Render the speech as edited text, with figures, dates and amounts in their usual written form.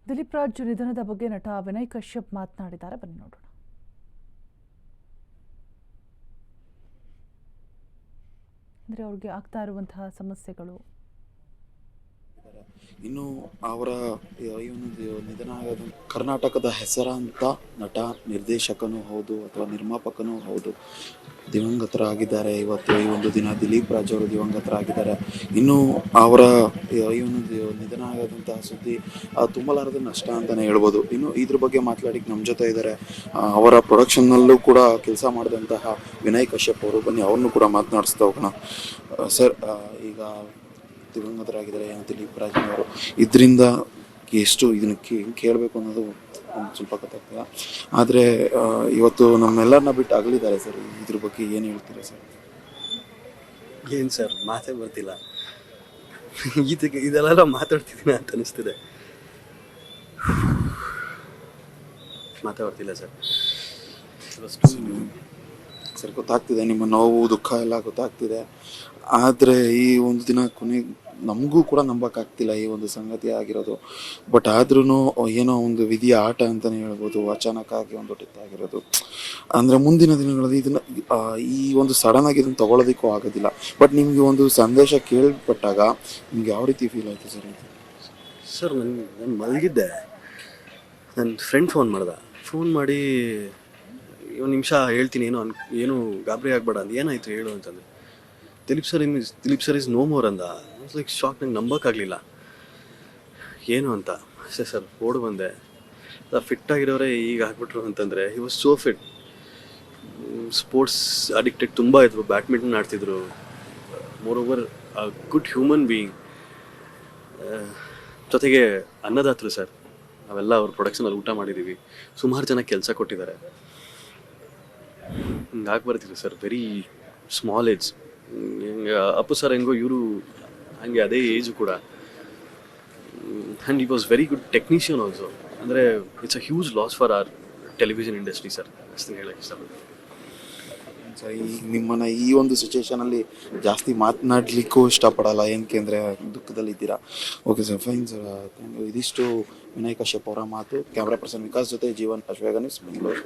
ದಿಲೀಪ್ ರಾಜ್ ನಿಧನದ ಬಗ್ಗೆ ನಟ ವಿನಯ್ ಕಶ್ಯಪ್ ಮಾತನಾಡಿದ್ದಾರೆ. ಬನ್ನಿ ನೋಡೋಣ. ಅಂದ್ರೆ ಅವ್ರಿಗೆ ಆಗ್ತಾ ಇರುವಂತಹ ಸಮಸ್ಯೆಗಳು, ಇನ್ನು ಅವರ ನಿಧನ ಆಗೋದು ಕರ್ನಾಟಕದ ಹೆಸರಾಂತ ನಟ, ನಿರ್ದೇಶಕನೂ ಹೌದು ಅಥವಾ ನಿರ್ಮಾಪಕನೂ ಹೌದು, ದಿವಂಗತರಾಗಿದ್ದಾರೆ. ಇವತ್ತು ಈ ಒಂದು ದಿನ ದಿಲೀಪ್ ರಾಜ್ ಅವರು ದಿವಂಗತರಾಗಿದ್ದಾರೆ. ಇನ್ನು ಅವರ ನಿಧನ ಆಗೋದಂತಹ ಸುದ್ದಿ ತುಂಬಲಾರದ ನಷ್ಟ ಅಂತಲೇ ಹೇಳ್ಬೋದು. ಇನ್ನು ಇದ್ರ ಬಗ್ಗೆ ಮಾತನಾಡಿಕ್ಕೆ ನಮ್ಮ ಜೊತೆ ಇದ್ದಾರೆ ಅವರ ಪ್ರೊಡಕ್ಷನ್ನಲ್ಲೂ ಕೂಡ ಕೆಲಸ ಮಾಡಿದಂತಹ ವಿನಯ್ ಕಶ್ಯಪ್ ಅವರು. ಬನ್ನಿ ಅವ್ರನ್ನೂ ಕೂಡ ಮಾತನಾಡಿಸ್ತಾ ಹೋಗೋಣ. ಸರ್, ಈಗ ದಿವಂಗತರಾಗಿದ್ದಾರೆ ದಿಲೀಪ್ ರಾಜ್ ಅವರು. ಇದರಿಂದ ಎಷ್ಟು ಇದಕ್ಕೆ ಕೇಳಬೇಕು ಅನ್ನೋದು ಒಂದು ಸ್ವಲ್ಪ ಗೊತ್ತಾಗ್ತದೆ. ಆದರೆ ಇವತ್ತು ನಮ್ಮೆಲ್ಲರನ್ನ ಬಿಟ್ಟು ಅಗಲಿದ್ದಾರೆ ಸರ್. ಇದ್ರ ಬಗ್ಗೆ ಏನು ಹೇಳ್ತೀರಾ ಸರ್? ಏನು ಸರ್, ಮಾತೇ ಬರ್ತಿಲ್ಲ. ಇದೆಲ್ಲ ಮಾತಾಡ್ತಿದ್ದೀನಿ ಅಂತ ಅನಿಸ್ತಿದೆ. ಮಾತೇ ಬರ್ತಿಲ್ಲ ಸರ್. ಸರ್, ಗೊತ್ತಾಗ್ತಿದೆ ನಿಮ್ಮ ನೋವು, ದುಃಖ ಎಲ್ಲ ಗೊತ್ತಾಗ್ತಿದೆ. ಆದರೆ ಈ ಒಂದು ದಿನ ಕೊನೆಗೆ ನಮಗೂ ಕೂಡ ನಂಬಕ್ಕಾಗ್ತಿಲ್ಲ ಈ ಒಂದು ಸಂಗತಿ ಆಗಿರೋದು. ಬಟ್ ಆದ್ರೂ ಏನೋ ಒಂದು ವಿಧಿಯ ಆಟ ಅಂತಲೇ ಹೇಳ್ಬೋದು. ಅಚಾನಕ್ಕಾಗಿ ಒಂದು ಡೆತ್ ಆಗಿರೋದು. ಅಂದರೆ ಮುಂದಿನ ದಿನಗಳಲ್ಲಿ ಇದನ್ನು ಈ ಒಂದು ಸಡನ್ ಆಗಿ ಇದನ್ನು ತೊಗೊಳೋದಕ್ಕೂ ಆಗೋದಿಲ್ಲ. ಬಟ್ ನಿಮಗೆ ಒಂದು ಸಂದೇಶ ಕೇಳ್ಪಟ್ಟಾಗ ನಿಮ್ಗೆ ಯಾವ ರೀತಿ ಫೀಲ್ ಆಯಿತು ಸರ್? ಸರ್, ನಾನು ಮಲಗಿದ್ದೆ. ನನ್ನ ಫ್ರೆಂಡ್ ಫೋನ್ ಮಾಡಿ ಒಂದು ನಿಮಿಷ ಹೇಳ್ತೀನಿ, ಏನು ಗಾಬರಿ ಆಗಬೇಡ ಅಂದ. ಏನಾಯಿತು ಹೇಳು ಅಂತಂದರೆ, Dileep sir is no more ಅಂದ. Like shock. ನಂಗೆ ನಂಬೋಕ್ಕಾಗಲಿಲ್ಲ ಏನು ಅಂತ. ಅಷ್ಟೇ ಸರ್, ಓಡ್ ಬಂದೆ. ಫಿಟ್ ಆಗಿರೋರೆ ಈಗ ಆಗ್ಬಿಟ್ರು ಅಂತಂದರೆ, he was so fit. Sports addicted ತುಂಬ ಇದ್ರು. ಬ್ಯಾಡ್ಮಿಂಟನ್ ಆಡ್ತಿದ್ರು. Moreover good human being. ಜೊತೆಗೆ ಅನ್ನದಾತರು ಸರ್. ನಾವೆಲ್ಲ ಅವ್ರ ಪ್ರೊಡಕ್ಷನಲ್ಲಿ ಊಟ ಮಾಡಿದ್ದೀವಿ. ಸುಮಾರು ಜನ ಕೆಲಸ ಕೊಟ್ಟಿದ್ದಾರೆ. ಹಿಂಗಾಗಿ ಬರ್ತಿದ್ರು sir. Very small age. Appu sir ಹೆಂಗೋ ಇವರು ಹಾಗೆ ಅದೇ ಏಜು ಕೂಡ. And he was very good technician also. ಅಂದರೆ it's a huge loss for our television industry sir. ಅಷ್ಟೇ ಹೇಳಕ್ಕೆ ಇಷ್ಟಪಡ್ತೀನಿ ಸರ್. ಈಗ ನಿಮ್ಮನ್ನು ಈ ಒಂದು ಸಿಚುವೇಶನಲ್ಲಿ ಜಾಸ್ತಿ ಮಾತನಾಡಲಿಕ್ಕೂ ಇಷ್ಟಪಡಲ್ಲ, ಏನಕ್ಕೆ ಅಂದರೆ ದುಃಖದಲ್ಲಿದ್ದೀರಾ. Okay sir, fine sir. ಇದಿಷ್ಟು ವಿನಯ್ ಕಶ್ಯಪ್ ಅವರ ಮಾತು. ಕ್ಯಾಮ್ರಾ ಪರ್ಸನ್ ವಿಕಾಸ್ ಜೊತೆ ಜೀವನ್, ಅಶ್ವೇಗ ನ್ಯೂಸ್, ಬೆಂಗಳೂರು.